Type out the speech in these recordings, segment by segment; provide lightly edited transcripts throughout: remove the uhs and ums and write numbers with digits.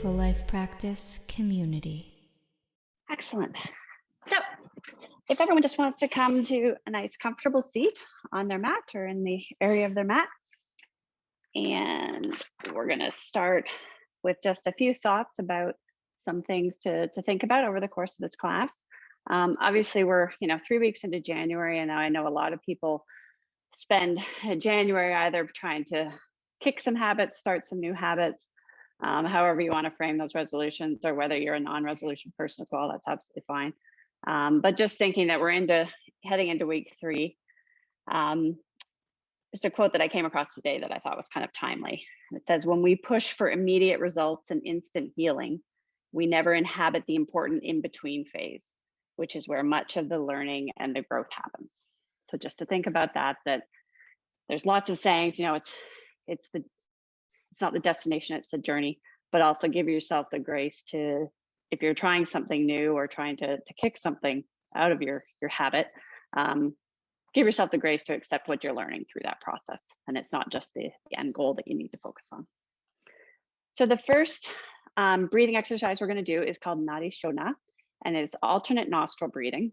Mindful Life Practice Community. Excellent. So if everyone just wants to come to a nice comfortable seat on their mat or in the area of their mat, and we're going to start with just a few thoughts about some things to think about over the course of this class. Obviously, we're 3 weeks into January, and I know a lot of people spend January either trying to kick some habits, start some new habits, however you want to frame those resolutions, or whether you're a non-resolution person as well, that's absolutely fine. But just thinking that we're heading into week 3. Just a quote that I came across today that I thought was kind of timely. It says, "When we push for immediate results and instant healing, we never inhabit the important in-between phase, which is where much of the learning and the growth happens." So just to think about that there's lots of sayings, it's not the destination, it's the journey, but also give yourself the grace to, if you're trying something new or trying to kick something out of your habit, give yourself the grace to accept what you're learning through that process. And it's not just the end goal that you need to focus on. So the first breathing exercise we're going to do is called Nadi Shona, and it's alternate nostril breathing.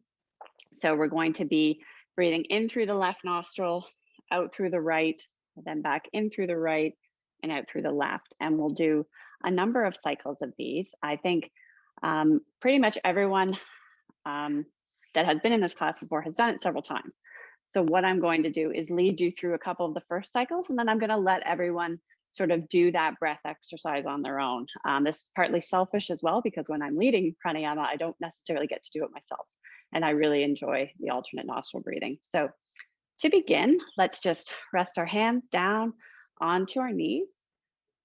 So we're going to be breathing in through the left nostril, out through the right, then back in through the right, and out through the left. And we'll do a number of cycles of these. I think pretty much everyone that has been in this class before has done it several times. So what I'm going to do is lead you through a couple of the first cycles, and then I'm going to let everyone sort of do that breath exercise on their own. This is partly selfish as well, because when I'm leading pranayama, I don't necessarily get to do it myself. And I really enjoy the alternate nostril breathing. So to begin, let's just rest our hands down onto our knees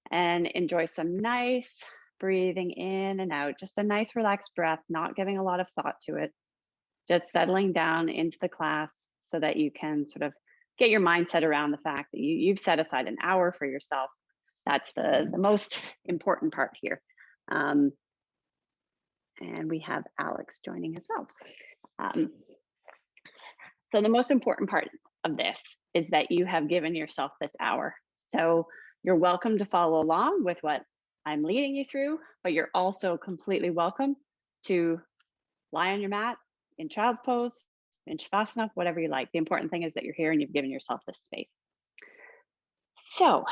and enjoy some nice breathing in and out. Just a nice relaxed breath, not giving a lot of thought to it. Just settling down into the class so that you can sort of get your mindset around the fact that you've set aside an hour for yourself. That's the most important part here. And we have Alex joining as well. So the most important part of this is that you have given yourself this hour. So you're welcome to follow along with what I'm leading you through, but you're also completely welcome to lie on your mat in child's pose, in Shavasana, whatever you like. The important thing is that you're here and you've given yourself this space. So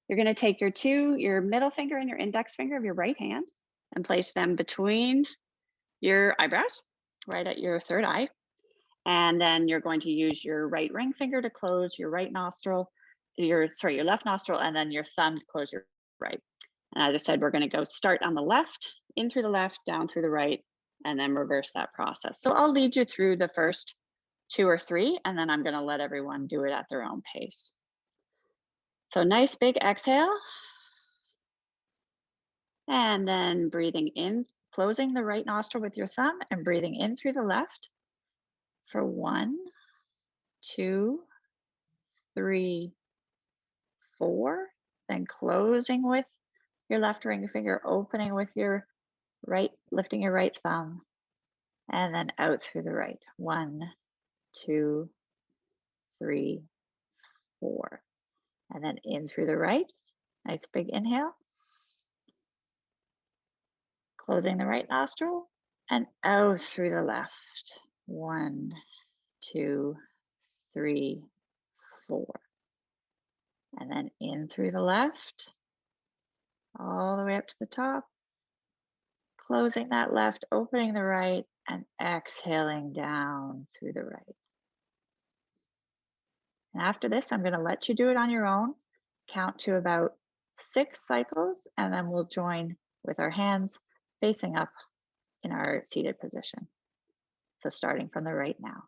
you're going to take your middle finger and your index finger of your right hand and place them between your eyebrows, right at your third eye. And then you're going to use your right ring finger to close your right nostril, your left nostril, and then your thumb to close your right. And as I said, we're going to go start on the left, in through the left, down through the right, and then reverse that process. So I'll lead you through the first 2 or 3, and then I'm going to let everyone do it at their own pace. So nice big exhale. And then breathing in, closing the right nostril with your thumb and breathing in through the left for 1, 2, 3, 4. Then closing with your left ring finger, opening with your right, lifting your right thumb, and then out through the right. 1, 2, 3, 4. And then in through the right. Nice big inhale. Closing the right nostril and out through the left. 1, 2, 3, 4. And then in through the left, all the way up to the top. Closing that left, opening the right, and exhaling down through the right. And after this, I'm going to let you do it on your own. Count to about 6 cycles, and then we'll join with our hands facing up in our seated position. So starting from the right now.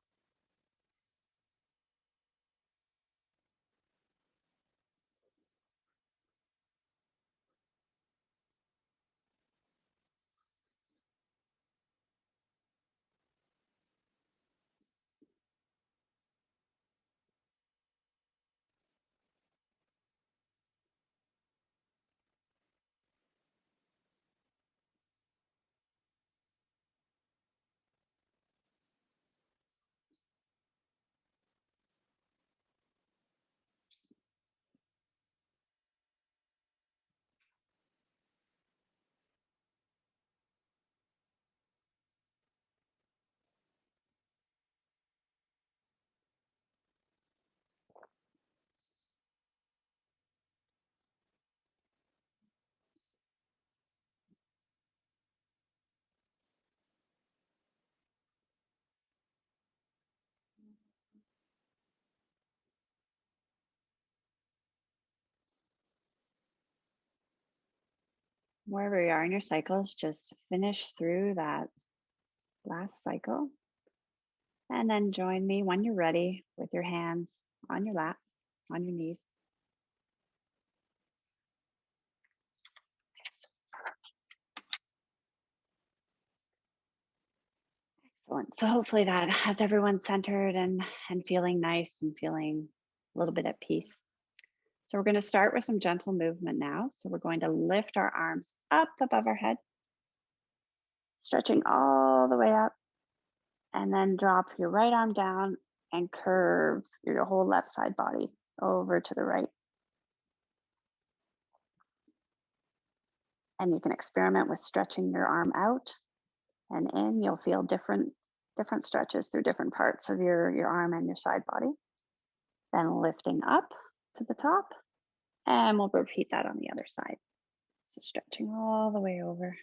Wherever you are in your cycles, just finish through that last cycle. And then join me when you're ready with your hands on your lap, on your knees. Excellent. So hopefully that has everyone centered and feeling nice and feeling a little bit at peace. So we're going to start with some gentle movement now. So we're going to lift our arms up above our head, stretching all the way up, and then drop your right arm down and curve your whole left side body over to the right. And you can experiment with stretching your arm out and in. You'll feel different stretches through different parts of your arm and your side body. Then lifting up to the top, and we'll repeat that on the other side. So stretching all the way over.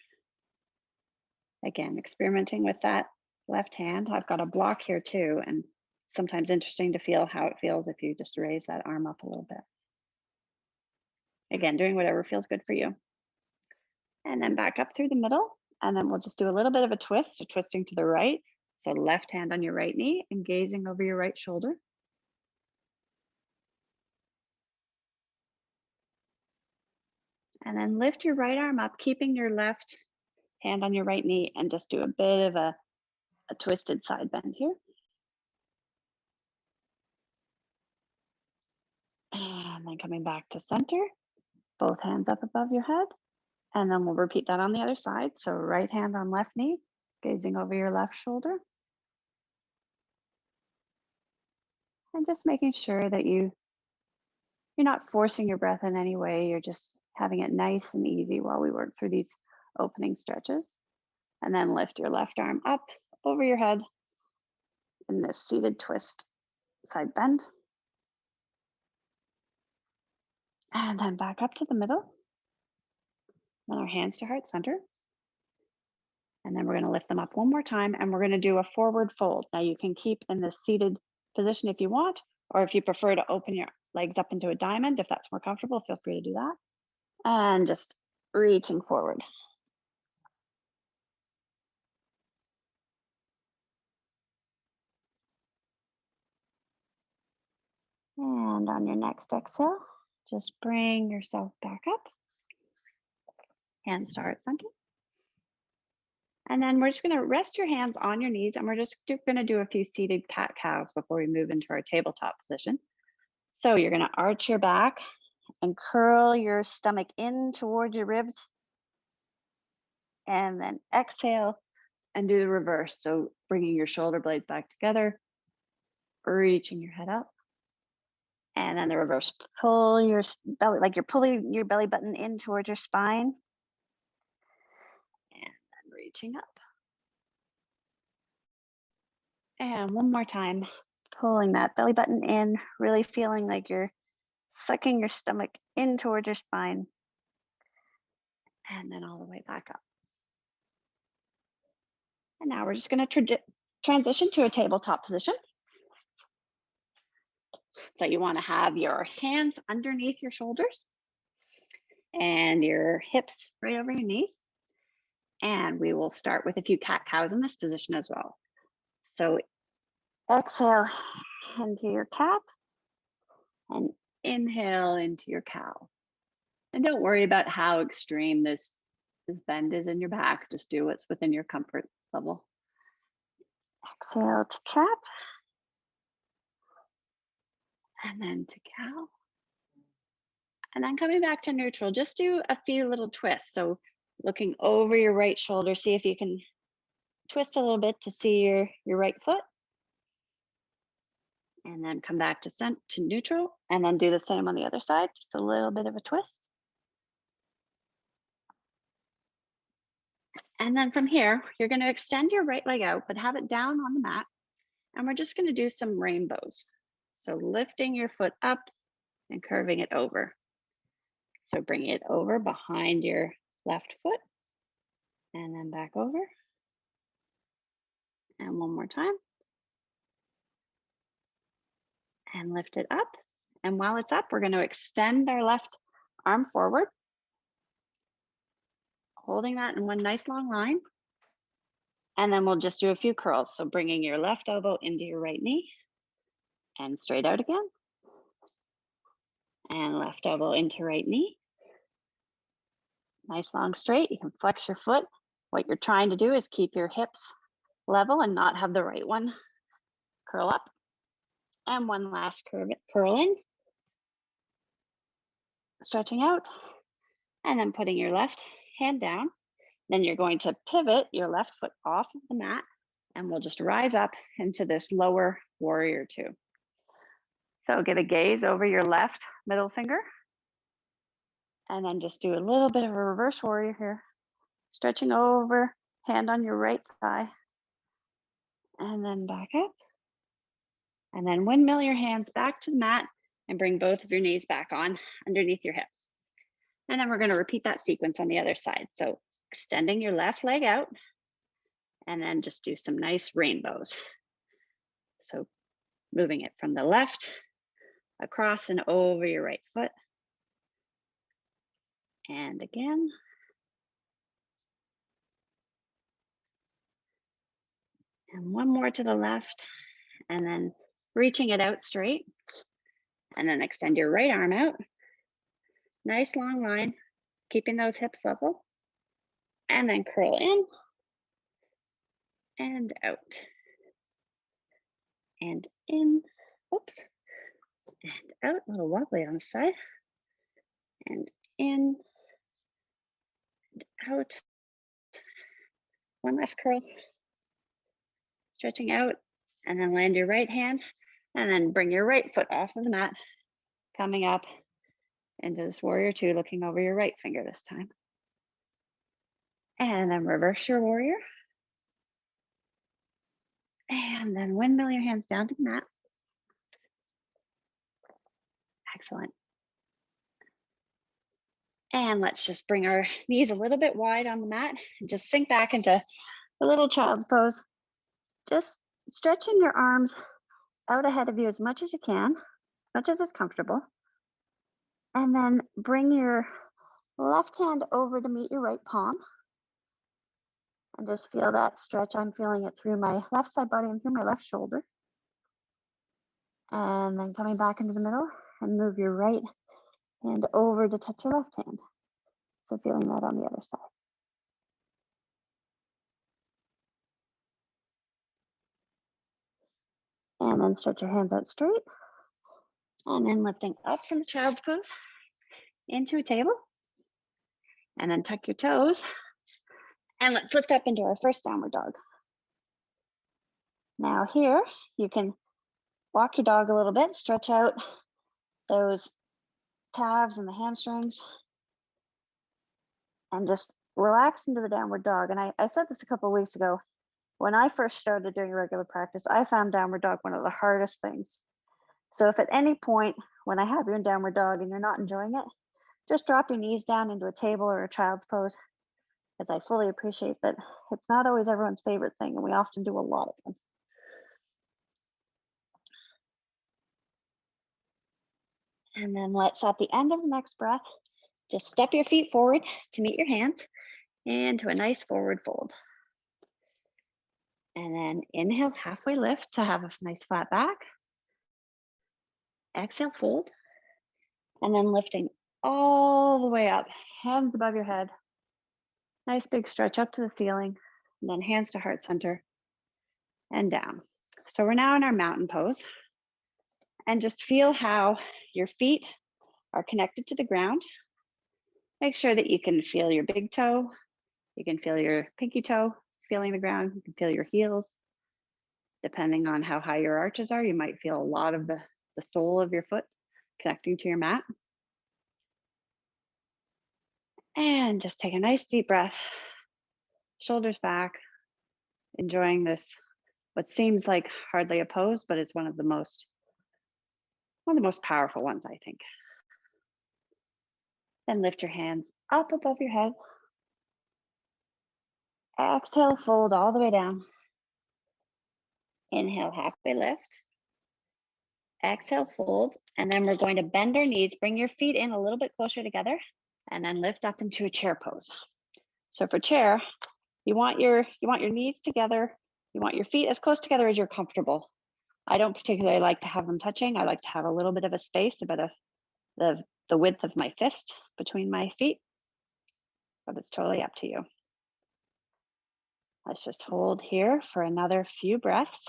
Again, experimenting with that left hand. I've got a block here too, and sometimes interesting to feel how it feels if you just raise that arm up a little bit. Again, doing whatever feels good for you. And then back up through the middle, and then we'll just do a little bit of a twist, twisting to the right. So left hand on your right knee and gazing over your right shoulder. And then lift your right arm up, keeping your left hand on your right knee, and just do a bit of a twisted side bend here. And then coming back to center, both hands up above your head. And then we'll repeat that on the other side. So right hand on left knee, gazing over your left shoulder. And just making sure that you're not forcing your breath in any way. You're just having it nice and easy while we work through these opening stretches. And then lift your left arm up over your head in this seated twist side bend. And then back up to the middle. Then our hands to heart center. And then we're going to lift them up one more time, and we're going to do a forward fold. Now you can keep in this seated position if you want, or if you prefer to open your legs up into a diamond, if that's more comfortable, feel free to do that. And just reaching forward. And on your next exhale, just bring yourself back up. Hands to heart center. And then we're just going to rest your hands on your knees, and we're just going to do a few seated cat cows before we move into our tabletop position. So you're going to arch your back and curl your stomach in towards your ribs. And then exhale and do the reverse. So bringing your shoulder blades back together, reaching your head up. And then the reverse, pull your belly, like you're pulling your belly button in towards your spine. And then reaching up. And one more time, pulling that belly button in, really feeling like you're sucking your stomach in towards your spine. And then all the way back up. And now we're just going to transition to a tabletop position. So you want to have your hands underneath your shoulders and your hips right over your knees. And we will start with a few cat cows in this position as well. So exhale into your cat and inhale into your cow. And don't worry about how extreme this bend is in your back. Just do what's within your comfort level. Exhale to cat. And then to cow. And then coming back to neutral, just do a few little twists. So looking over your right shoulder, see if you can twist a little bit to see your right foot. And then come back to neutral, and then do the same on the other side, just a little bit of a twist. And then from here, you're going to extend your right leg out, but have it down on the mat. And we're just going to do some rainbows. So lifting your foot up and curving it over. So bringing it over behind your left foot and then back over. And one more time. And lift it up. And while it's up, we're going to extend our left arm forward. holding that in one nice long line. And then we'll just do a few curls. So bringing your left elbow into your right knee and straight out again. And left elbow into right knee. Nice long straight. You can flex your foot. What you're trying to do is keep your hips level and not have the right one curl up. And one last curl in. Stretching out. And then putting your left hand down. Then you're going to pivot your left foot off of the mat. And we'll just rise up into this lower warrior two. So get a gaze over your left middle finger. And then just do a little bit of a reverse warrior here. Stretching over, hand on your right thigh. And then back up. And then windmill your hands back to the mat and bring both of your knees back on underneath your hips. And then we're going to repeat that sequence on the other side. So extending your left leg out and then just do some nice rainbows. So moving it from the left across and over your right foot. And again. And one more to the left. And then reaching it out straight. And then extend your right arm out. Nice long line, keeping those hips level. And then curl in and out. And in, oops, and out, a little wobbly on the side. And in, and out. One last curl. Stretching out, and then land your right hand, and then bring your right foot off of the mat, coming up into this warrior two, looking over your right finger this time. And then reverse your warrior. And then windmill your hands down to the mat. Excellent. And let's just bring our knees a little bit wide on the mat and just sink back into the little child's pose. Just stretching your arms out ahead of you as much as you can, as much as is comfortable. And then bring your left hand over to meet your right palm. And just feel that stretch. I'm feeling it through my left side body and through my left shoulder. And then coming back into the middle and move your right hand over to touch your left hand. So feeling that on the other side. And then stretch your hands out straight. And then lifting up from the child's pose into a table. And then tuck your toes. And let's lift up into our first downward dog. Now here, you can walk your dog a little bit, stretch out those calves and the hamstrings, and just relax into the downward dog. And I said this a couple of weeks ago. When I first started doing regular practice, I found downward dog one of the hardest things. So if at any point when I have you in downward dog and you're not enjoying it, just drop your knees down into a table or a child's pose, as I fully appreciate that it's not always everyone's favorite thing, and we often do a lot of them. And then let's, at the end of the next breath, just step your feet forward to meet your hands into a nice forward fold. And then inhale, halfway lift to have a nice flat back. Exhale, fold. And then lifting all the way up, hands above your head. Nice big stretch up to the ceiling, and then hands to heart center and down. So we're now in our mountain pose. And just feel how your feet are connected to the ground. Make sure that you can feel your big toe. You can feel your pinky toe feeling the ground. You can feel your heels. Depending on how high your arches are, you might feel a lot of the sole of your foot connecting to your mat. And just take a nice deep breath. Shoulders back. Enjoying this, what seems like hardly a pose, but it's one of the most powerful ones, I think. Then lift your hands up above your head. Exhale, fold all the way down. Inhale, halfway lift. Exhale, fold. And then we're going to bend our knees, bring your feet in a little bit closer together, and then lift up into a chair pose. So for chair, you want your knees together. You want your feet as close together as you're comfortable. I don't particularly like to have them touching. I like to have a little bit of a space, about the width of my fist between my feet, but it's totally up to you. Let's just hold here for another few breaths.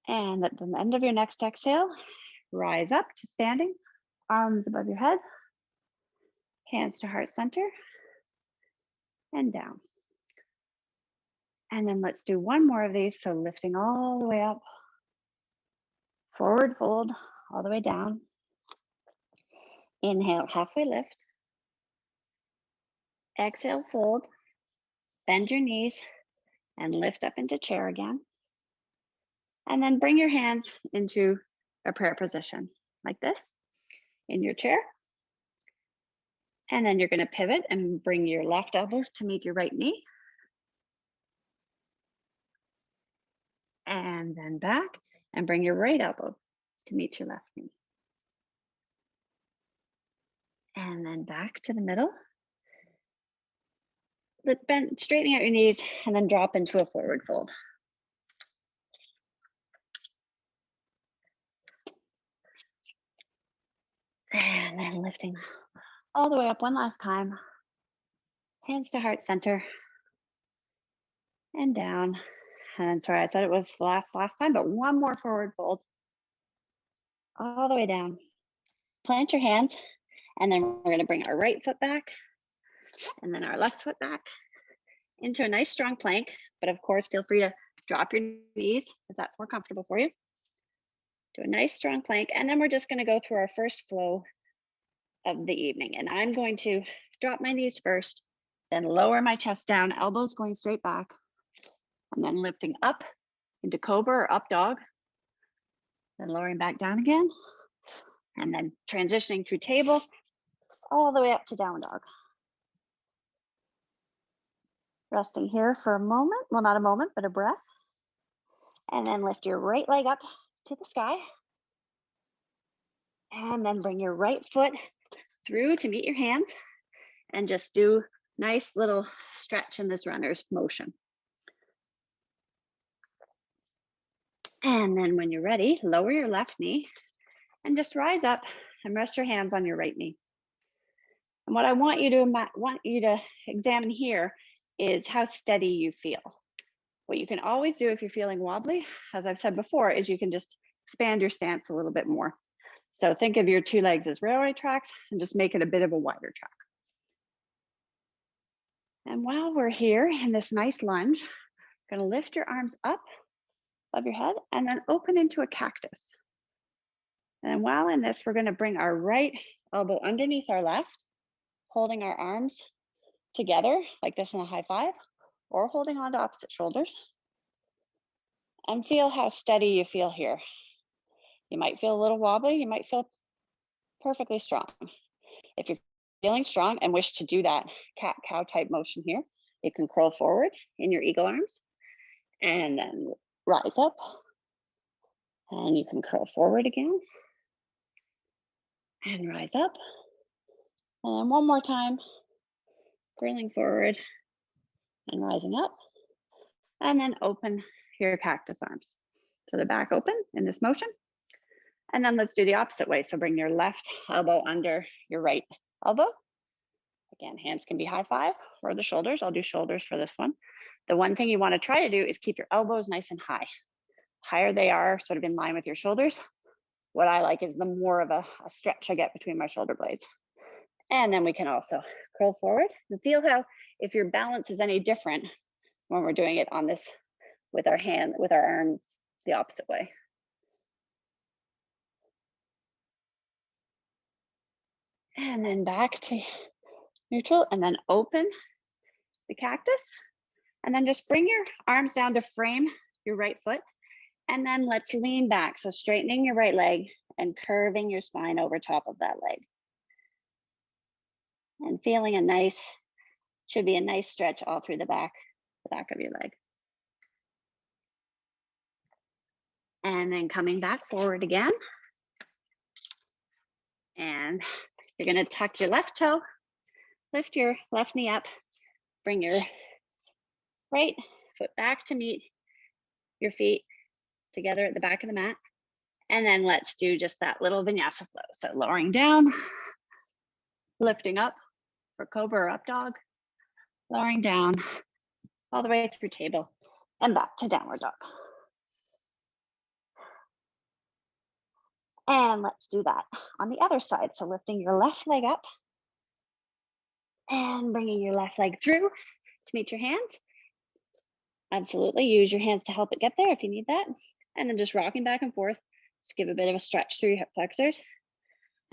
And at the end of your next exhale, rise up to standing, arms above your head, hands to heart center, and down. And then let's do one more of these. So lifting all the way up, forward fold, all the way down. Inhale, halfway lift. Exhale, fold. Bend your knees and lift up into chair again. And then bring your hands into a prayer position like this in your chair. And then you're going to pivot and bring your left elbow to meet your right knee. And then back and bring your right elbow to meet your left knee. And then back to the middle. Bend, straightening out your knees and then drop into a forward fold. And then lifting all the way up one last time. Hands to heart center and down. And sorry, I said it was last time, but one more forward fold. All the way down. Plant your hands, and then we're going to bring our right foot back and then our left foot back into a nice strong plank. But of course, feel free to drop your knees if that's more comfortable for you. Do a nice strong plank, and then we're just going to go through our first flow of the evening. And I'm going to drop my knees first, then lower my chest down, elbows going straight back, and then lifting up into cobra or up dog, then lowering back down again, and then transitioning through table all the way up to down dog. Resting here for a moment, well, not a moment, but a breath. And then lift your right leg up to the sky. And then bring your right foot through to meet your hands and just do nice little stretch in this runner's motion. And then when you're ready, lower your left knee and just rise up and rest your hands on your right knee. And what I want you to examine here is how steady you feel. What you can always do if you're feeling wobbly, as I've said before, is you can just expand your stance a little bit more. So think of your two legs as railway tracks and just make it a bit of a wider track. And while we're here in this nice lunge, you're going to lift your arms up above your head and then open into a cactus. And while in this, we're going to bring our right elbow underneath our left, holding our arms together like this in a high five, or holding on to opposite shoulders. And feel how steady you feel here. You might feel a little wobbly, you might feel perfectly strong. If you're feeling strong and wish to do that cat-cow type motion here, you can curl forward in your eagle arms and then rise up. And you can curl forward again and rise up. And then one more time, curling forward and rising up. And then open your cactus arms. So the back open in this motion. And then let's do the opposite way. So bring your left elbow under your right elbow. Again, hands can be high five or the shoulders. I'll do shoulders for this one. The one thing you want to try to do is keep your elbows nice and high. Higher they are, sort of in line with your shoulders. What I like is the more of a stretch I get between my shoulder blades. And then we can also curl forward and feel how, if your balance is any different when we're doing it on this with our arms the opposite way. And then back to neutral, and then open the cactus. And then just bring your arms down to frame your right foot. And then let's lean back. So straightening your right leg and curving your spine over top of that leg. And feeling should be a nice stretch all through the back of your leg. And then coming back forward again. And you're going to tuck your left toe Lift your left knee up, bring your right foot back to meet your feet together at the back of the mat. And then let's do just that little vinyasa flow. So lowering down, lifting up for cobra or up dog, lowering down all the way through table and back to downward dog. And let's do that on the other side. So lifting your left leg up and bringing your left leg through to meet your hands. Absolutely, use your hands to help it get there if you need that. And then just rocking back and forth. Just give a bit of a stretch through your hip flexors.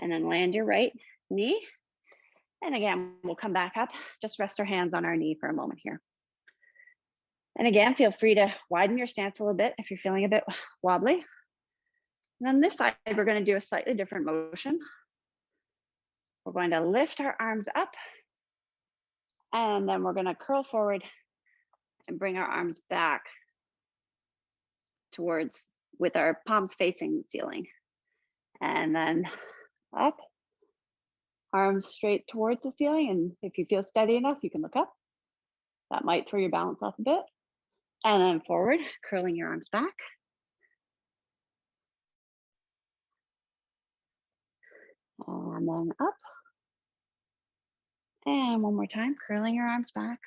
And then land your right knee. And again, we'll come back up. Just rest our hands on our knee for a moment here. And again, feel free to widen your stance a little bit if you're feeling a bit wobbly. And on this side, we're going to do a slightly different motion. We're going to lift our arms up, and then we're going to curl forward and bring our arms back towards, with our palms facing the ceiling. And then up, arms straight towards the ceiling. And if you feel steady enough, you can look up. That might throw your balance off a bit. And then forward, curling your arms back. And then up. And one more time, curling your arms back.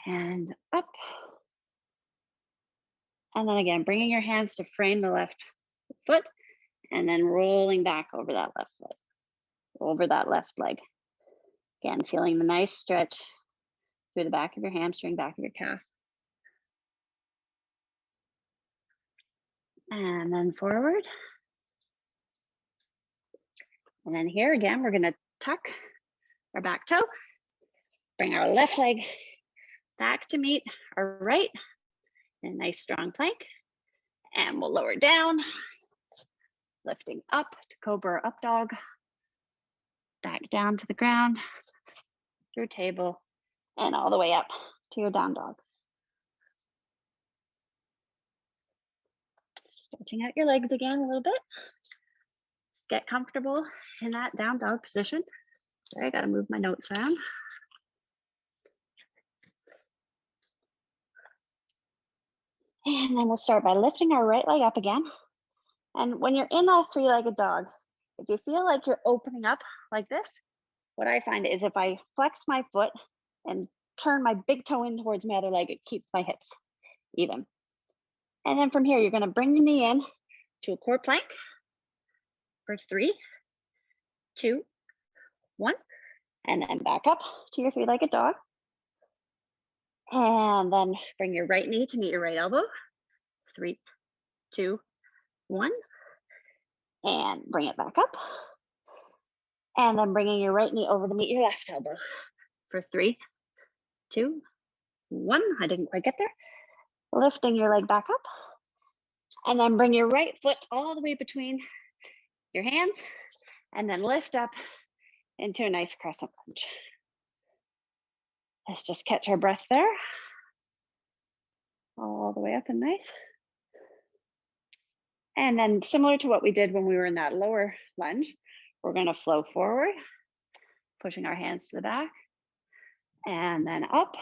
And up. And then again, bringing your hands to frame the left foot and then rolling back over that left foot, over that left leg. Again, feeling the nice stretch through the back of your hamstring, back of your calf. And then forward. And then here again, we're going to tuck our back toe, bring our left leg back to meet our right in a nice strong plank. And we'll lower down, lifting up to cobra or up dog, back down to the ground, through table, and all the way up to your down dog. Stretching out your legs again a little bit. Just get comfortable in that down dog position. Sorry, I gotta move my notes around. And then we'll start by lifting our right leg up again. And when you're in a three-legged dog, if you feel like you're opening up like this, what I find is if I flex my foot and turn my big toe in towards my other leg, it keeps my hips even. And then from here, you're gonna bring the knee in to a core plank for 3, 2, 1, and then back up to your three-legged dog. And then bring your right knee to meet your right elbow. 3, 2, 1, and bring it back up. And then bringing your right knee over to meet your left elbow for 3, 2, 1. I didn't quite get there. Lifting your leg back up. And then bring your right foot all the way between your hands and then lift up into a nice crescent lunge. Let's just catch our breath there. All the way up and nice. And then similar to what we did when we were in that lower lunge, we're going to flow forward, pushing our hands to the back and then up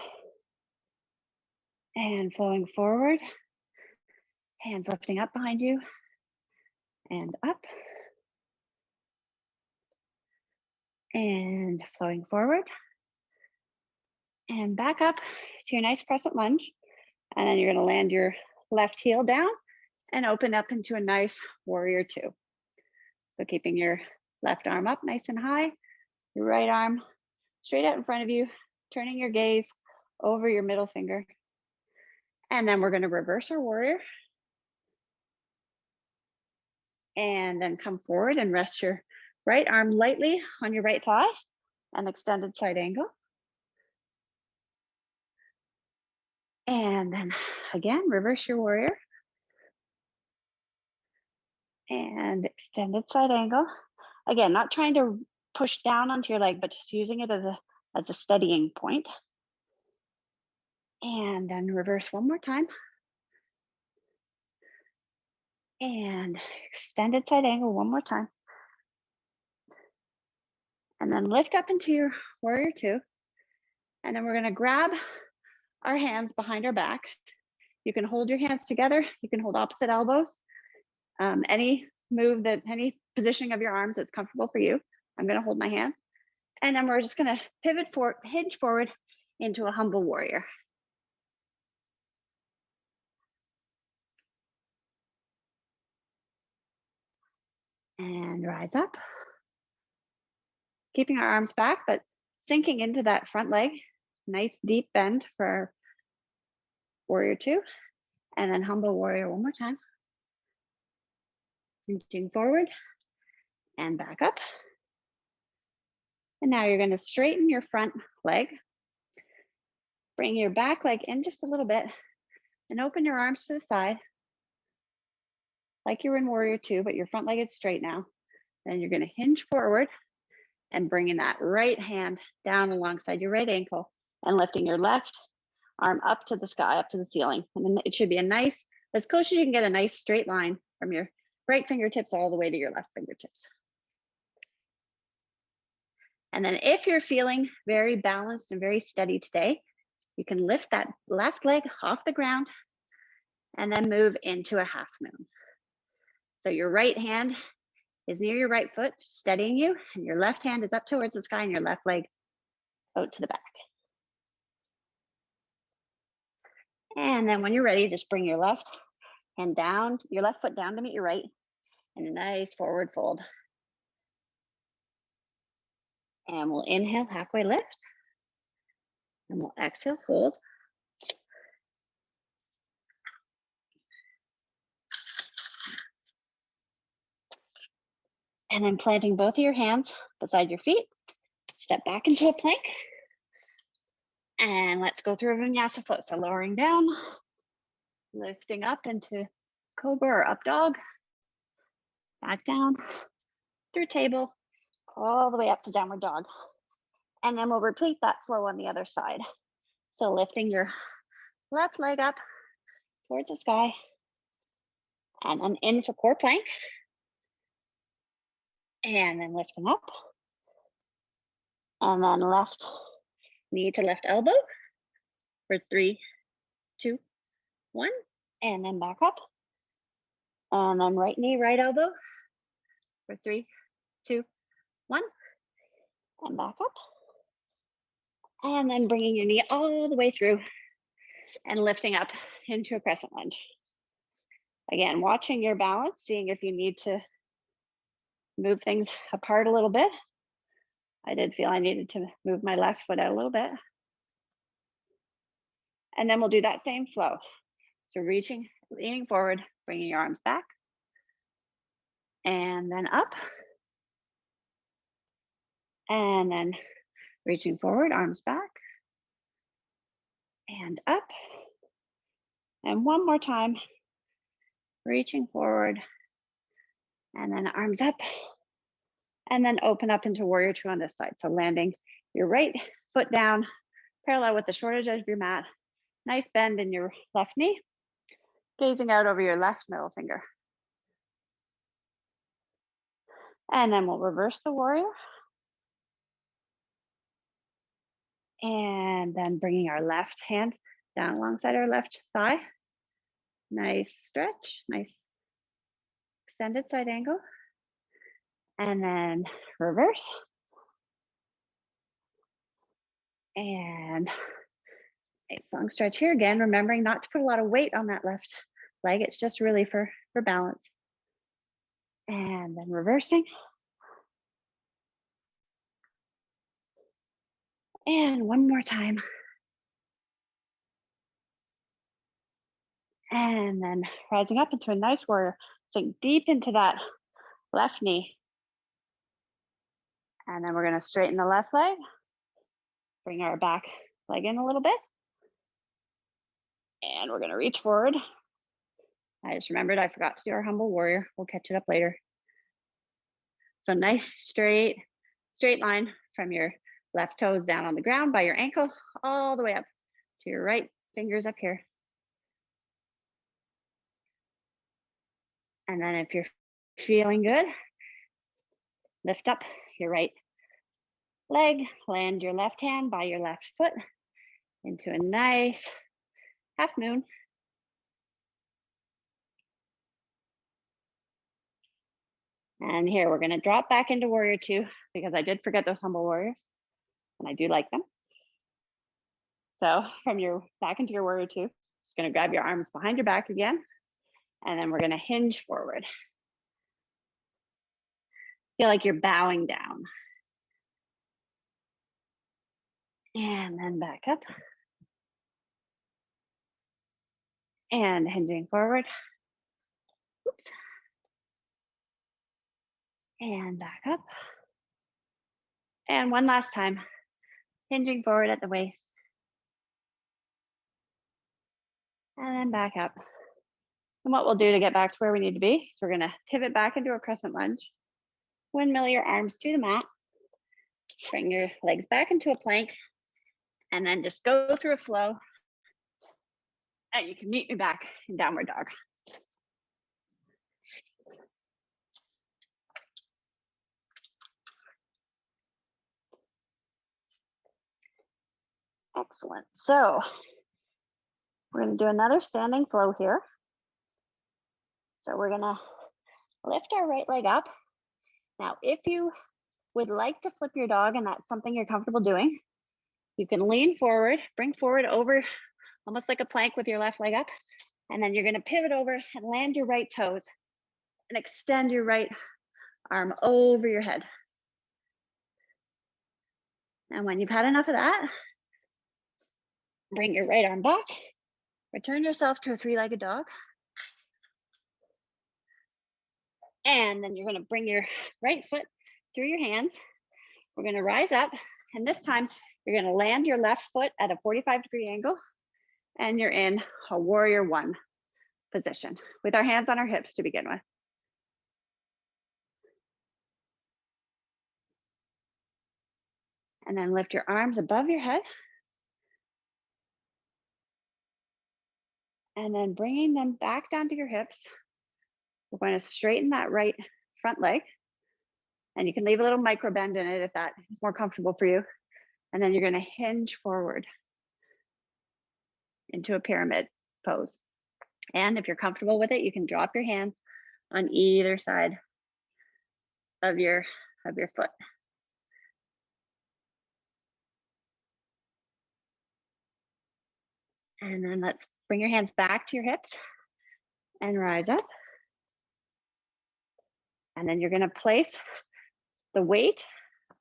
and flowing forward, hands lifting up behind you and up and flowing forward and back up to your nice crescent lunge. And then you're going to land your left heel down and open up into a nice warrior 2. So keeping your left arm up nice and high, your right arm straight out in front of you, turning your gaze over your middle finger. And then we're going to reverse our warrior. And then come forward and rest your right arm lightly on your right thigh and extended side angle. And then again, reverse your warrior. And extended side angle. Again, not trying to push down onto your leg, but just using it as a steadying point. And then reverse one more time. And extended side angle one more time. And then lift up into your warrior two. And then we're going to grab our hands behind our back. You can hold your hands together. You can hold opposite elbows. Any positioning of your arms that's comfortable for you. I'm going to hold my hands. And then we're just going to pivot forward, hinge forward into a humble warrior. And rise up. Keeping our arms back, but sinking into that front leg. Nice deep bend for warrior two. And then humble warrior one more time. Reaching forward and back up. And now you're going to straighten your front leg. Bring your back leg in just a little bit and open your arms to the side. Like you're in warrior two, but your front leg is straight now. Then you're going to hinge forward and bringing that right hand down alongside your right ankle and lifting your left arm up to the sky, up to the ceiling. And then it should be a nice, as close as you can get, a nice straight line from your right fingertips all the way to your left fingertips. And then if you're feeling very balanced and very steady today, you can lift that left leg off the ground and then move into a half moon. So your right hand is near your right foot, steadying you, and your left hand is up towards the sky and your left leg out to the back. And then when you're ready, just bring your left hand down, your left foot down to meet your right, and a nice forward fold. And we'll inhale, halfway lift, and we'll exhale, fold. And then planting both of your hands beside your feet, step back into a plank. And let's go through a vinyasa flow. So lowering down, lifting up into cobra or up dog, back down, through table, all the way up to downward dog. And then we'll repeat that flow on the other side. So lifting your left leg up towards the sky, and then in for core plank. And then lifting up. And then left knee to left elbow for 3, 2, 1. And then back up. And then right knee, right elbow for 3, 2, 1. And back up. And then bringing your knee all the way through and lifting up into a crescent lunge. Again, watching your balance, seeing if you need to move things apart a little bit. I did feel I needed to move my left foot out a little bit. And then we'll do that same flow. So reaching, leaning forward, bringing your arms back. And then up. And then reaching forward, arms back. And up. And one more time. Reaching forward. And then arms up. And then open up into warrior two on this side. So landing your right foot down, parallel with the short edge of your mat. Nice bend in your left knee. Gazing out over your left middle finger. And then we'll reverse the warrior. And then bringing our left hand down alongside our left thigh. Nice stretch, nice extended side angle. And then reverse. And nice long stretch here again, remembering not to put a lot of weight on that left leg. It's just really for balance. And then reversing. And one more time. And then rising up into a nice warrior. Sink deep into that left knee. And then we're going to straighten the left leg. Bring our back leg in a little bit. And we're going to reach forward. I just remembered I forgot to do our humble warrior. We'll catch it up later. So nice straight line from your left toes down on the ground by your ankle, all the way up to your right fingers up here. And then if you're feeling good, lift up your right leg, land your left hand by your left foot into a nice half moon. And here we're going to drop back into warrior two because I did forget those humble warriors and I do like them. So from your back into your warrior two, just going to grab your arms behind your back again. And then we're going to hinge forward. Feel like you're bowing down. And then back up. And hinging forward. Oops. And back up. And one last time, hinging forward at the waist. And then back up. And what we'll do to get back to where we need to be is we're gonna pivot back into a crescent lunge. Windmill your arms to the mat. Bring your legs back into a plank. And then just go through a flow. And you can meet me back in downward dog. Excellent. So we're going to do another standing flow here. So we're going to lift our right leg up. Now, if you would like to flip your dog and that's something you're comfortable doing, you can lean forward, bring forward over almost like a plank with your left leg up. And then you're going to pivot over and land your right toes and extend your right arm over your head. And when you've had enough of that, bring your right arm back, return yourself to a three-legged dog. And then you're going to bring your right foot through your hands. We're going to rise up. And this time you're going to land your left foot at a 45-degree angle. And you're in a warrior one position with our hands on our hips to begin with. And then lift your arms above your head. And then bringing them back down to your hips. We're going to straighten that right front leg. And you can leave a little micro bend in it if that is more comfortable for you. And then you're going to hinge forward into a pyramid pose. And if you're comfortable with it, you can drop your hands on either side of your foot. And then let's bring your hands back to your hips and rise up. And then you're going to place the weight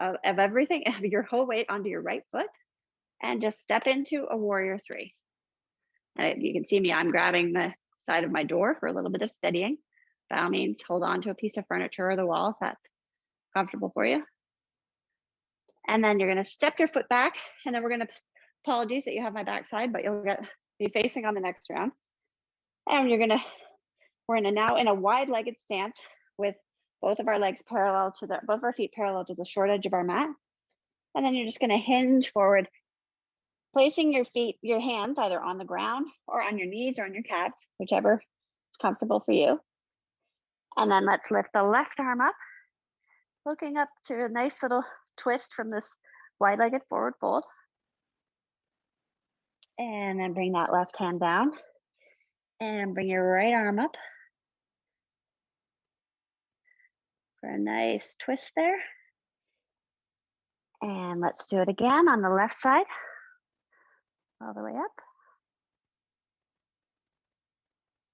of everything, of your whole weight onto your right foot and just step into a warrior three. And you can see me, I'm grabbing the side of my door for a little bit of steadying. By all means, hold on to a piece of furniture or the wall if that's comfortable for you. And then you're going to step your foot back, and then we're going to, apologies that you have my backside, but you'll be facing on the next round. And we're now in a wide-legged stance with both of our legs parallel to both of our feet parallel to the short edge of our mat. And then you're just going to hinge forward, placing your hands either on the ground or on your knees or on your calves, whichever is comfortable for you. And then let's lift the left arm up, looking up to a nice little twist from this wide-legged forward fold. And then bring that left hand down and bring your right arm up for a nice twist there. And let's do it again on the left side, all the way up.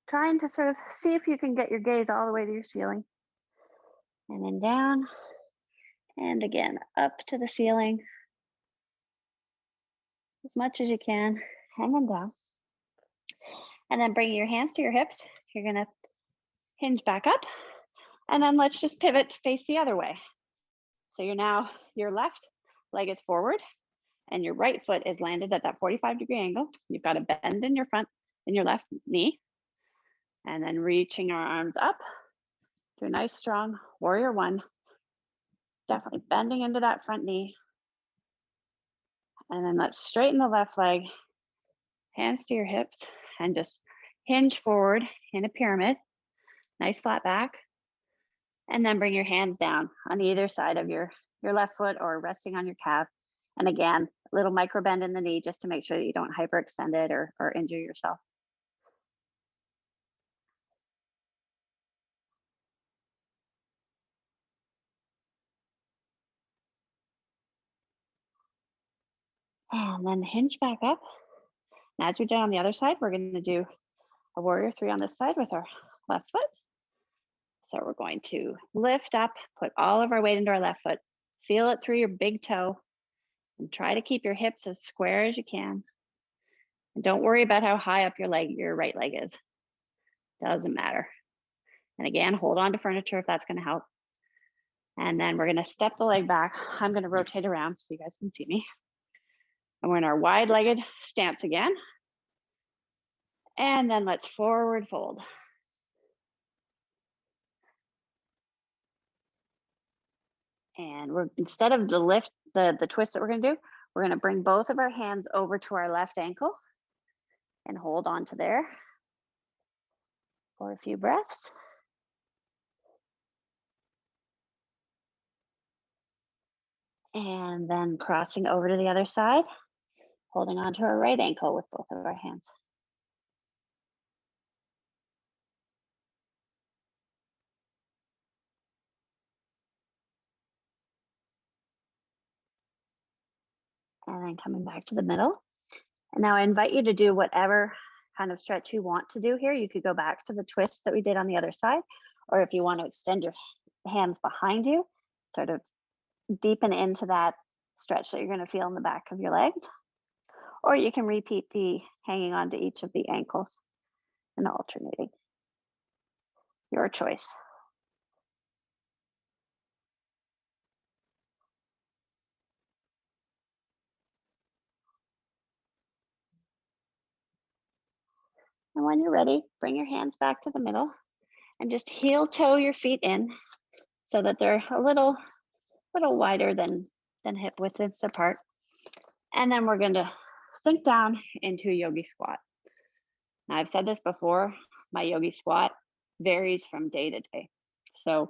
Trying to sort of see if you can get your gaze all the way to your ceiling. And then down, and again, up to the ceiling as much as you can, and then down. And then bringing your hands to your hips, you're gonna hinge back up, and then let's just pivot to face the other way. So your left leg is forward, and your right foot is landed at that 45-degree angle. You've got a bend in your left knee, and then reaching our arms up to a nice strong warrior one. Definitely bending into that front knee. And then let's straighten the left leg, hands to your hips, and just hinge forward in a pyramid. Nice flat back. And then bring your hands down on either side of your your left foot or resting on your calf. And again, a little micro bend in the knee just to make sure that you don't hyperextend it or injure yourself. And then hinge back up. Now, as we did on the other side, we're going to do a warrior 3 on this side with our left foot. So we're going to lift up, put all of our weight into our left foot, feel it through your big toe, and try to keep your hips as square as you can. And don't worry about how high up your right leg is. Doesn't matter. And again, hold on to furniture if that's going to help. And then we're going to step the leg back. I'm going to rotate around so you guys can see me. And we're in our wide-legged stance again. And then let's forward fold. And we're, instead of the lift, the twist that we're going to do, we're going to bring both of our hands over to our left ankle and hold on to there for a few breaths. And then crossing over to the other side, holding on to our right ankle with both of our hands. And then coming back to the middle. And now I invite you to do whatever kind of stretch you want to do here. You could go back to the twist that we did on the other side, or if you want to extend your hands behind you, sort of deepen into that stretch that you're going to feel in the back of your legs. Or you can repeat the hanging on to each of the ankles and alternating. Your choice. And when you're ready, bring your hands back to the middle and just heel toe your feet in so that they're a little wider than hip widths apart. And then we're going to sink down into a yogi squat. Now, I've said this before, my yogi squat varies from day to day. So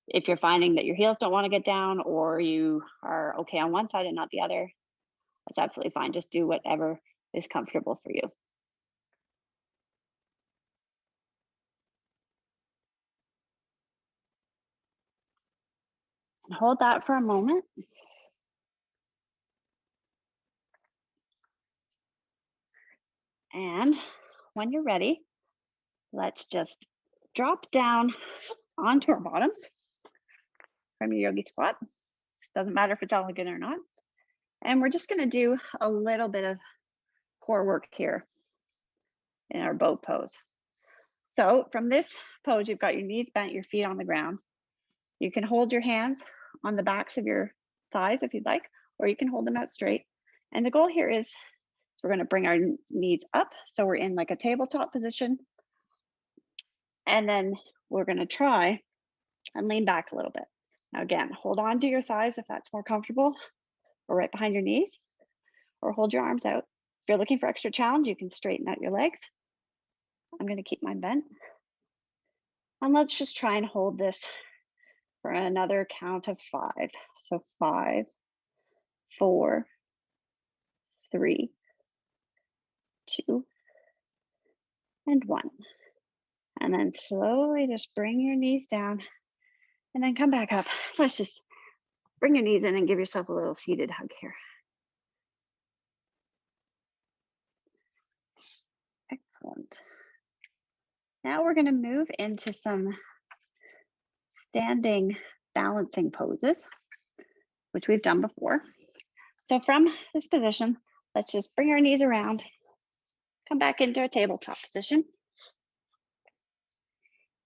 if you're finding that your heels don't want to get down or you are okay on one side and not the other, that's absolutely fine. Just do whatever is comfortable for you. And hold that for a moment. And when you're ready, let's just drop down onto our bottoms from your yogi squat. Doesn't matter if it's elegant or not. And we're just going to do a little bit of core work here in our boat pose. So from this pose, you've got your knees bent, your feet on the ground. You can hold your hands on the backs of your thighs if you'd like, or you can hold them out straight. And the goal here is we're going to bring our knees up. So we're in like a tabletop position. And then we're going to try and lean back a little bit. Now again, hold on to your thighs if that's more comfortable, or right behind your knees, or hold your arms out. If you're looking for extra challenge, you can straighten out your legs. I'm going to keep mine bent. And let's just try and hold this for another count of 5. So 5, 4, 3, 2, and 1. And then slowly just bring your knees down and then come back up. Let's just bring your knees in and give yourself a little seated hug here. Excellent. Now we're going to move into some standing balancing poses, which we've done before. So from this position, let's just bring our knees around, come back into a tabletop position.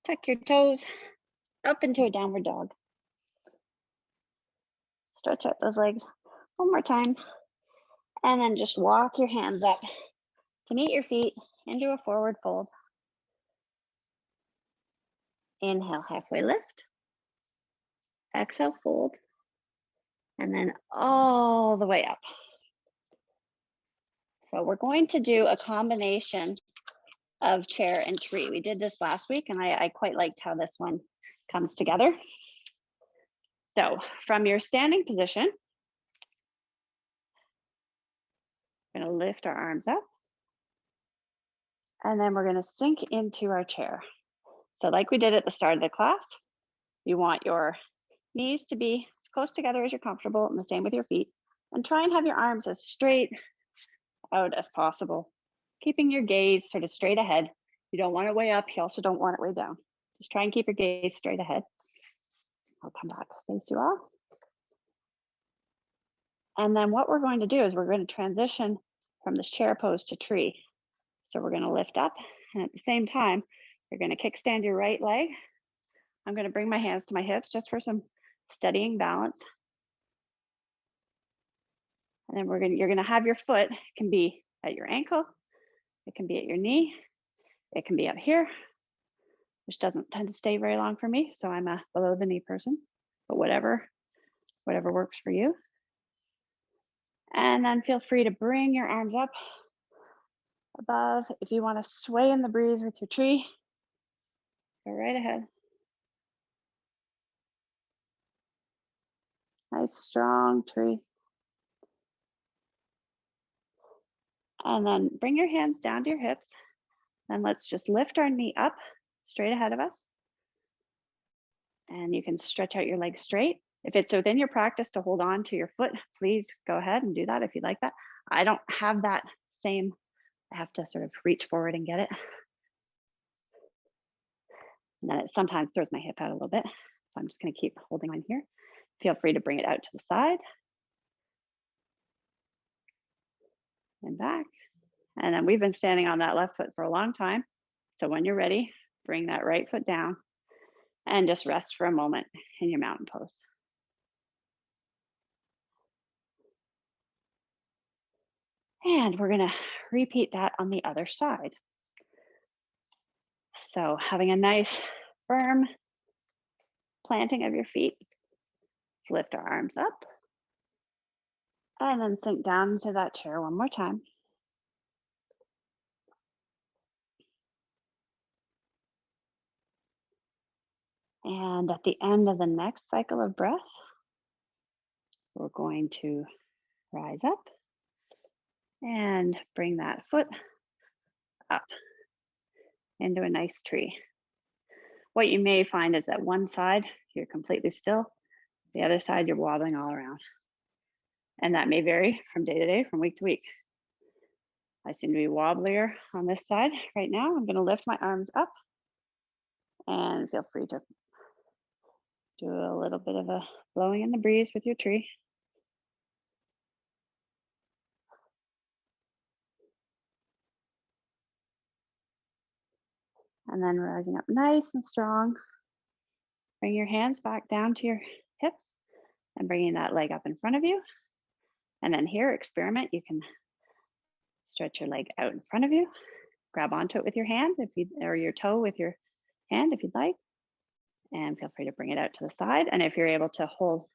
Tuck your toes up into a downward dog. Stretch out those legs one more time. And then just walk your hands up to meet your feet into a forward fold. Inhale, halfway lift. Exhale, fold. And then all the way up. So we're going to do a combination of chair and tree. We did this last week and I quite liked how this one comes together. So from your standing position, we're going to lift our arms up, and then we're going to sink into our chair. So like we did at the start of the class, you want your knees to be as close together as you're comfortable, and the same with your feet. And try and have your arms as straight out as possible, keeping your gaze sort of straight ahead. You don't want it way up. You also don't want it way down. Just try and keep your gaze straight ahead. I'll come back, face you all. And then what we're going to do is we're going to transition from this chair pose to tree. So we're going to lift up, and at the same time, you're going to kickstand your right leg. I'm going to bring my hands to my hips just for some steadying balance. And then you're going to have your foot, it can be at your ankle, it can be at your knee, it can be up here, which doesn't tend to stay very long for me. So I'm a below the knee person, but whatever works for you. And then feel free to bring your arms up above. If you want to sway in the breeze with your tree, go right ahead. Nice strong tree. And then bring your hands down to your hips. And let's just lift our knee up straight ahead of us. And you can stretch out your legs straight. If it's within your practice to hold on to your foot, please go ahead and do that if you'd like that. I don't have that same, I have to sort of reach forward and get it. And then it sometimes throws my hip out a little bit. So I'm just going to keep holding on here. Feel free to bring it out to the side and back. And then we've been standing on that left foot for a long time. So when you're ready, bring that right foot down and just rest for a moment in your mountain pose. And we're going to repeat that on the other side. So having a nice firm planting of your feet, lift our arms up, and then sink down into that chair one more time. And at the end of the next cycle of breath, we're going to rise up and bring that foot up into a nice tree. What you may find is that one side, you're completely still. The other side, you're wobbling all around. And that may vary from day to day, from week to week. I seem to be wobblier on this side right now. I'm going to lift my arms up and feel free to do a little bit of a blowing in the breeze with your tree. And then rising up nice and strong. Bring your hands back down to your hips and bringing that leg up in front of you. And then here, experiment. You can stretch your leg out in front of you. Grab onto it with your hand or your toe with your hand if you'd like. And feel free to bring it out to the side. And if you're able to hold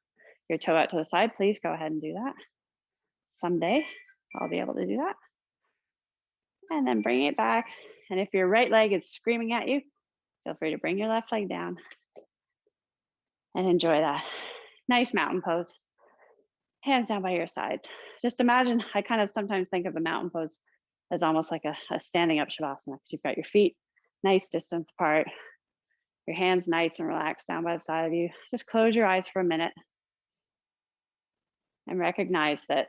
your toe out to the side, please go ahead and do that. Someday I'll be able to do that. And then bring it back. And if your right leg is screaming at you, feel free to bring your left leg down and enjoy that nice mountain pose. Hands down by your side. Just imagine, I kind of sometimes think of a mountain pose as almost like a standing up shavasana. You've got your feet nice distance apart, your hands nice and relaxed down by the side of you. Just close your eyes for a minute and recognize that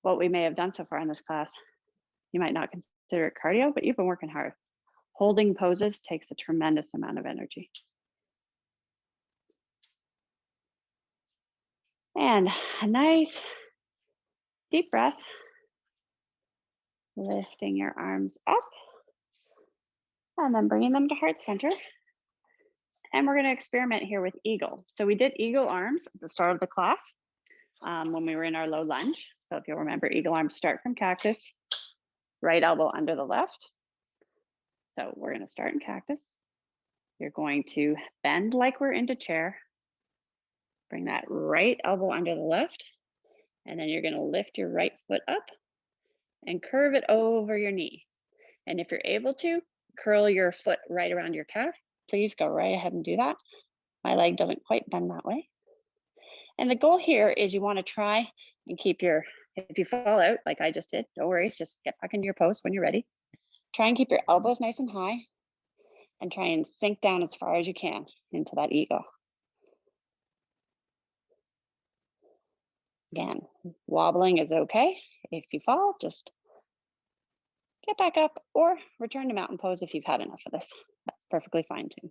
what we may have done so far in this class, you might not consider it cardio, but you've been working hard. Holding poses takes a tremendous amount of energy. And a nice deep breath, lifting your arms up and then bringing them to heart center. And we're going to experiment here with eagle. So we did eagle arms at the start of the class when we were in our low lunge. So if you'll remember, eagle arms start from cactus, right elbow under the left. So we're going to start in cactus. You're going to bend like we're into chair. Bring that right elbow under the left. And then you're going to lift your right foot up and curve it over your knee. And if you're able to, curl your foot right around your calf. Please go right ahead and do that. My leg doesn't quite bend that way. And the goal here is you want to try and keep your, if you fall out like I just did, no worries, just get back into your pose when you're ready. Try and keep your elbows nice and high and try and sink down as far as you can into that eagle. Again, wobbling is okay. If you fall, just get back up or return to mountain pose if you've had enough of this. That's perfectly fine too.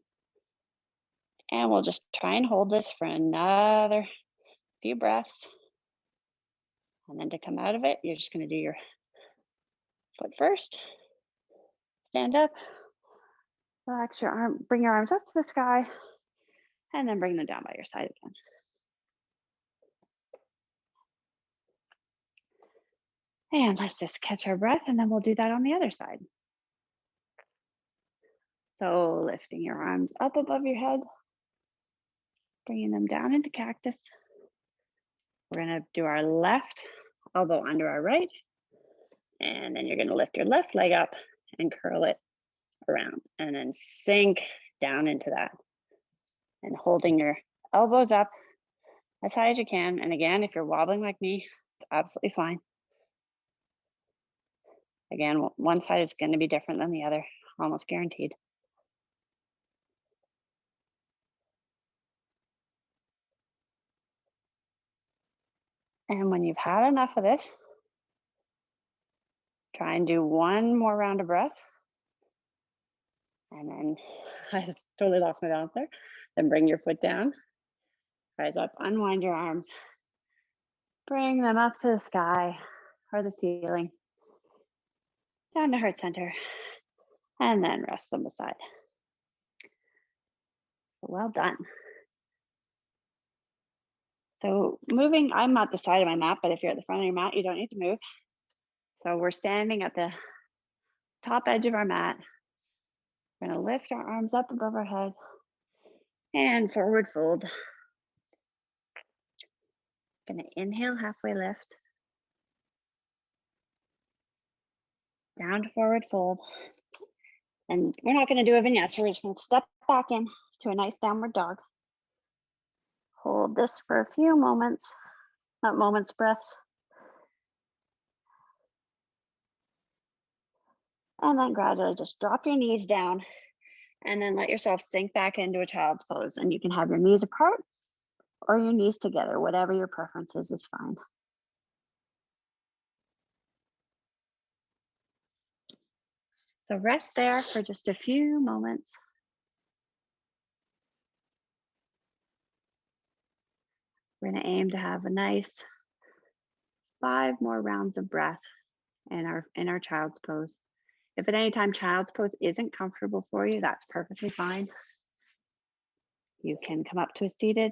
And we'll just try and hold this for another few breaths. And then to come out of it, you're just going to do your foot first. Stand up, relax your arm, bring your arms up to the sky, and then bring them down by your side again. And let's just catch our breath, and then we'll do that on the other side. So lifting your arms up above your head, bringing them down into cactus. We're going to do our left elbow under our right, and then you're going to lift your left leg up and curl it around, and then sink down into that. And holding your elbows up as high as you can. And again, if you're wobbling like me, it's absolutely fine. Again, one side is going to be different than the other, almost guaranteed. And when you've had enough of this, try and do one more round of breath. And then I just totally lost my balance there. Then bring your foot down, rise up, unwind your arms, bring them up to the sky or the ceiling, down to heart center, and then rest them aside. Well done. So moving, I'm at the side of my mat, but if you're at the front of your mat, you don't need to move. So we're standing at the top edge of our mat. We're going to lift our arms up above our head and forward fold. Going to inhale, halfway lift. Down to forward fold. And we're not going to do a vinyasa. We're just going to step back in to a nice downward dog. Hold this for a few moments, not moments, breaths. And then gradually just drop your knees down and then let yourself sink back into a child's pose. And you can have your knees apart or your knees together, whatever your preference is fine. So rest there for just a few moments. We're going to aim to have a nice 5 more rounds of breath in our child's pose. If at any time child's pose isn't comfortable for you, that's perfectly fine. You can come up to a seated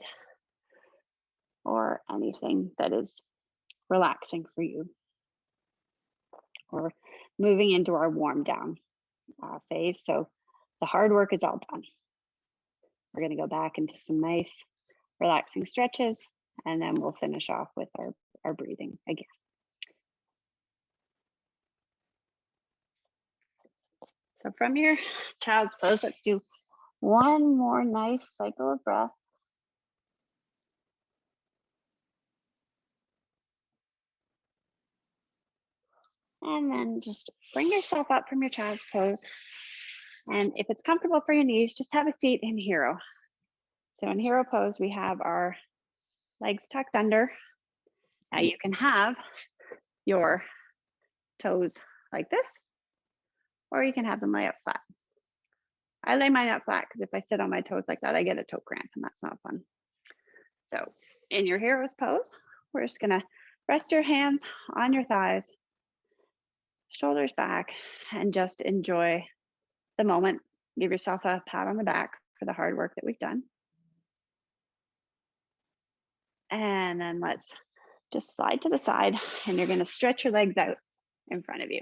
or anything that is relaxing for you. Or moving into our warm down phase. So the hard work is all done. We're going to go back into some nice relaxing stretches, and then we'll finish off with our breathing again. So from your child's pose, let's do one more nice cycle of breath. And then just bring yourself up from your child's pose. And if it's comfortable for your knees, just have a seat in hero. So in hero pose, we have our legs tucked under. Now you can have your toes like this, or you can have them lay out flat. I lay mine out flat because if I sit on my toes like that, I get a toe cramp and that's not fun. So in your hero's pose, we're just gonna rest your hands on your thighs, shoulders back, and just enjoy the moment. Give yourself a pat on the back for the hard work that we've done. And then let's just slide to the side, and you're gonna stretch your legs out in front of you.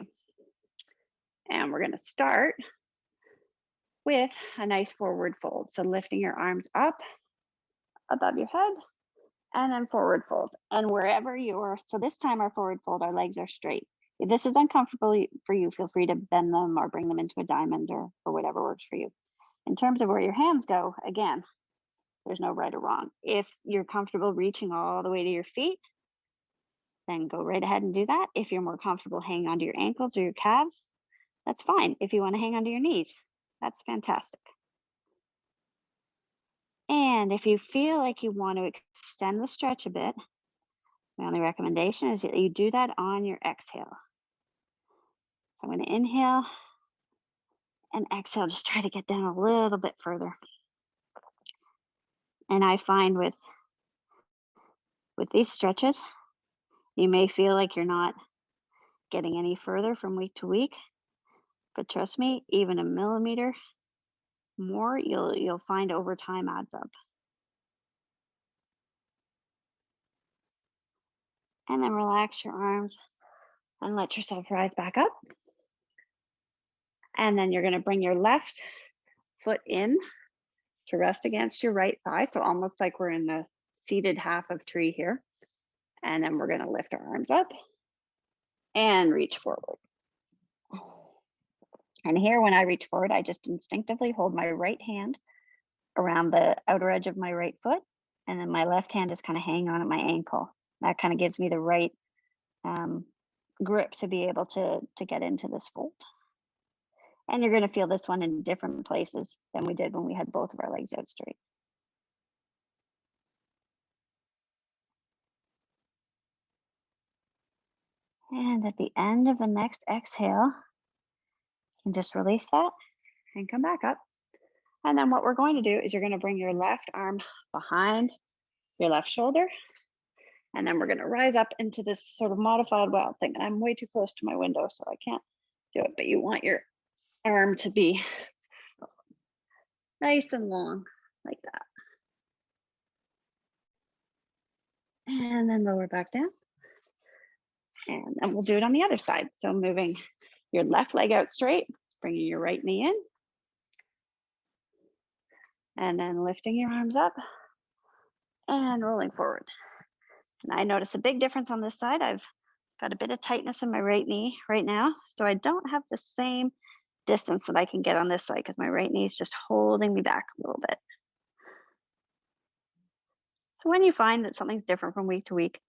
And we're gonna start with a nice forward fold. So lifting your arms up above your head and then forward fold. And wherever you're, so this time our forward fold, our legs are straight. If this is uncomfortable for you, feel free to bend them or bring them into a diamond or whatever works for you. In terms of where your hands go, again, There's no right or wrong. If you're comfortable reaching all the way to your feet, then go right ahead and do that. If you're more comfortable hanging onto your ankles or your calves, that's fine. If you want to hang onto your knees, that's fantastic. And if you feel like you want to extend the stretch a bit, my only recommendation is that you do that on your exhale. I'm going to inhale and exhale, just try to get down a little bit further. And I find with these stretches, you may feel like you're not getting any further from week to week, but trust me, even a millimeter more, you'll find over time adds up. And then relax your arms and let yourself rise back up. And then you're going to bring your left foot in to rest against your right thigh. So almost like we're in the seated half of tree here. And then we're going to lift our arms up and reach forward. And here, when I reach forward, I just instinctively hold my right hand around the outer edge of my right foot. And then my left hand is kind of hanging on at my ankle. That kind of gives me the right grip to be able to get into this fold. And you're going to feel this one in different places than we did when we had both of our legs out straight. And at the end of the next exhale, you can just release that and come back up. And then what we're going to do is you're going to bring your left arm behind your left shoulder. And then we're going to rise up into this sort of modified wild thing. And I'm way too close to my window, so I can't do it. But you want your arm to be nice and long like that. And then lower back down. And then we'll do it on the other side. So moving your left leg out straight, bringing your right knee in. And then lifting your arms up and rolling forward. And I notice a big difference on this side. I've got a bit of tightness in my right knee right now. So I don't have the same distance that I can get on this side because my right knee is just holding me back a little bit. So when you find that something's different from week to week,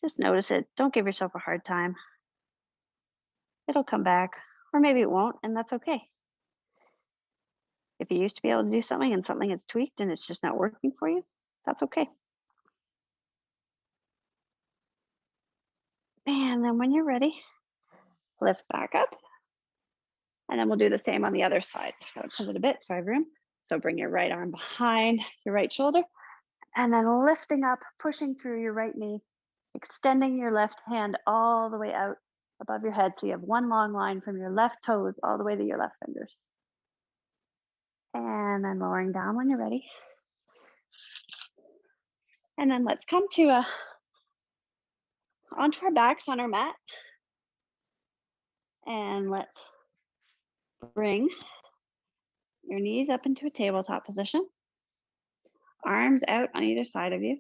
just notice it. Don't give yourself a hard time. It'll come back, or maybe it won't, and that's okay. If you used to be able to do something and something is tweaked and it's just not working for you, that's okay. And then when you're ready, lift back up. And then we'll do the same on the other side. So I'll pivot a bit so I have room. So bring your right arm behind your right shoulder. And then lifting up, pushing through your right knee, extending your left hand all the way out above your head. So you have one long line from your left toes all the way to your left fingers. And then lowering down when you're ready. And then let's come to onto our backs on our mat. And let's bring your knees up into a tabletop position. Arms out on either side of you.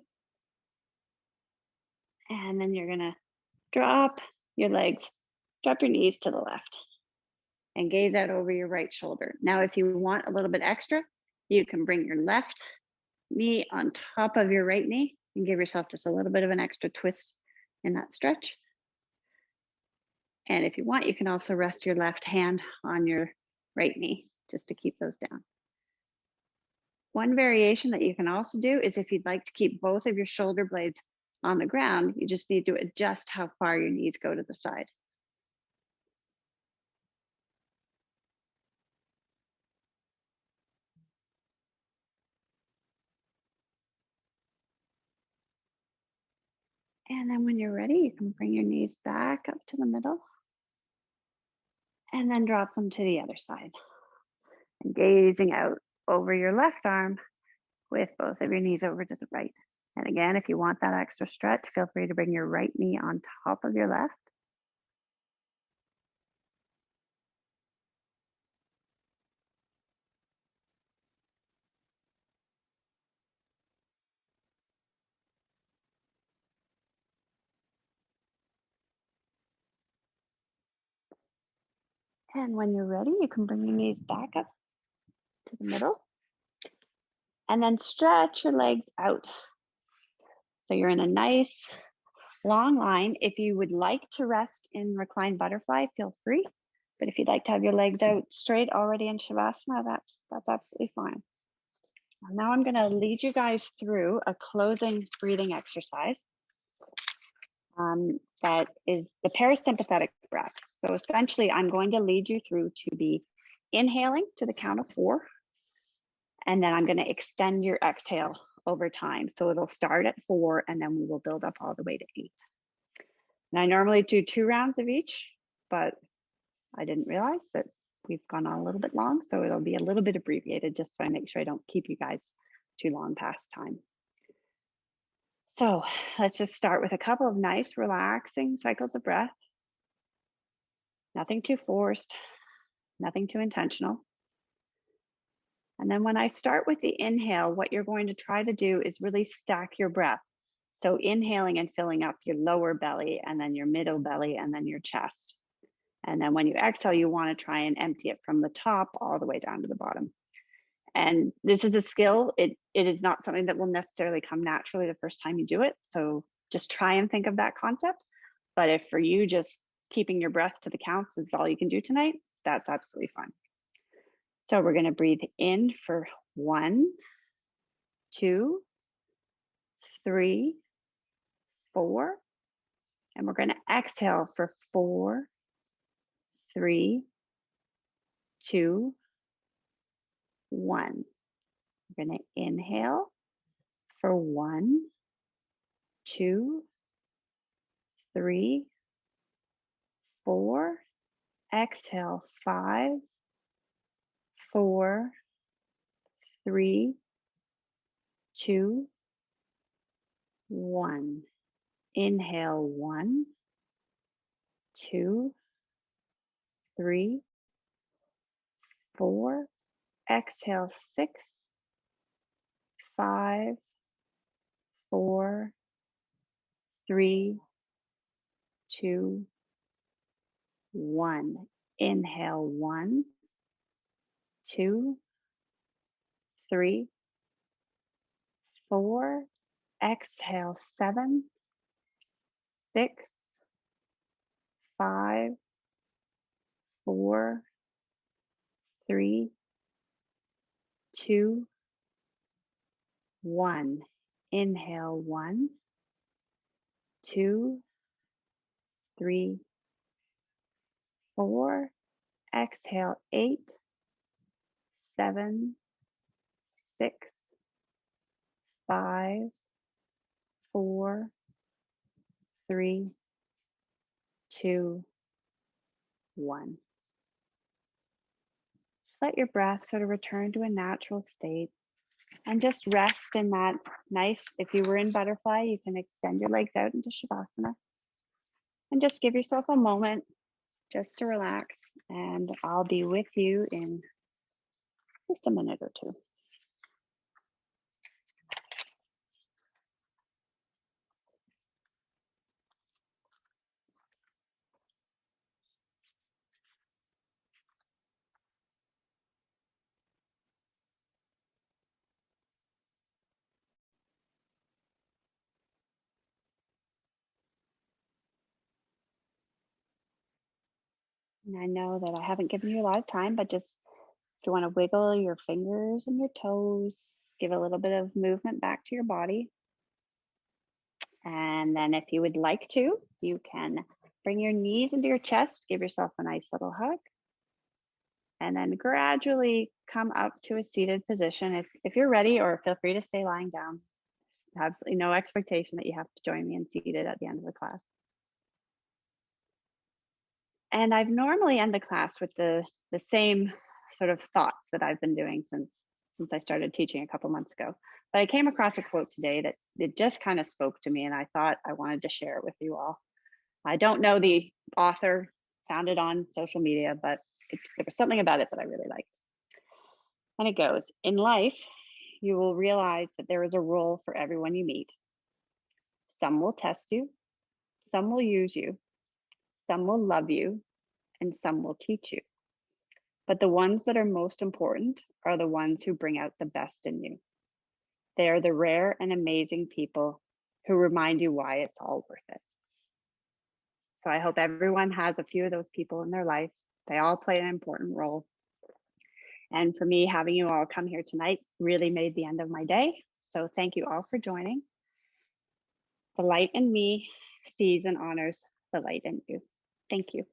And then you're going to drop your legs, drop your knees to the left and gaze out over your right shoulder. Now, if you want a little bit extra, you can bring your left knee on top of your right knee and give yourself just a little bit of an extra twist in that stretch. And if you want, you can also rest your left hand on your right knee just to keep those down. One variation that you can also do is if you'd like to keep both of your shoulder blades on the ground, you just need to adjust how far your knees go to the side. And then when you're ready, you can bring your knees back up to the middle and then drop them to the other side. And gazing out over your left arm with both of your knees over to the right. And again, if you want that extra stretch, feel free to bring your right knee on top of your left. And when you're ready, you can bring your knees back up to the middle. And then stretch your legs out. So you're in a nice long line. If you would like to rest in reclined butterfly, feel free. But if you'd like to have your legs out straight already in Shavasana, that's absolutely fine. Now I'm going to lead you guys through a closing breathing exercise that is the parasympathetic breath. So essentially, I'm going to lead you through to the inhaling to the count of 4, and then I'm going to extend your exhale over time. So it'll start at 4, and then we will build up all the way to 8. And I normally do 2 rounds of each, but I didn't realize that we've gone on a little bit long, so it'll be a little bit abbreviated just so I make sure I don't keep you guys too long past time. So let's just start with a couple of nice, relaxing cycles of breath. Nothing too forced, nothing too intentional. And then when I start with the inhale, what you're going to try to do is really stack your breath. So inhaling and filling up your lower belly, and then your middle belly, and then your chest. And then when you exhale, you want to try and empty it from the top all the way down to the bottom. And this is a skill. It is not something that will necessarily come naturally the first time you do it. So just try and think of that concept. But if for you, just keeping your breath to the counts is all you can do tonight, that's absolutely fine. So we're going to breathe in for 1, 2, 3, 4. And we're going to exhale for 4, 3, 2, 1. We're going to inhale for 1, 2, 3, 4. Exhale 5, 4, 3, 2, 1. Inhale 1, 2, 3, 4. Exhale 6, 5, 4, 3, 2, 1. Inhale 1, 2, 3, 4. Exhale 7, 6, 5, 4, 3, 2, 1. Inhale 1, 2, 3, 4. Exhale 8, 7, 6, 5, 4, 3, 2, 1. Just let your breath sort of return to a natural state and just rest in that nice, if you were in butterfly, you can extend your legs out into Shavasana and just give yourself a moment just to relax, and I'll be with you in just a minute or two. And I know that I haven't given you a lot of time, but just if you want to wiggle your fingers and your toes, give a little bit of movement back to your body. And then if you would like to, you can bring your knees into your chest, give yourself a nice little hug, and then gradually come up to a seated position. If you're ready, or feel free to stay lying down. There's absolutely no expectation that you have to join me in seated at the end of the class. And I've normally end the class with the same sort of thoughts that I've been doing since I started teaching a couple months ago. But I came across a quote today that it just kind of spoke to me, and I thought I wanted to share it with you all. I don't know the author, found it on social media, but there was something about it that I really liked. And it goes, in life, you will realize that there is a role for everyone you meet. Some will test you, some will use you, some will love you, and some will teach you. But the ones that are most important are the ones who bring out the best in you. They are the rare and amazing people who remind you why it's all worth it. So I hope everyone has a few of those people in their life. They all play an important role. And for me, having you all come here tonight really made the end of my day. So thank you all for joining. The light in me sees and honors the light in you. Thank you.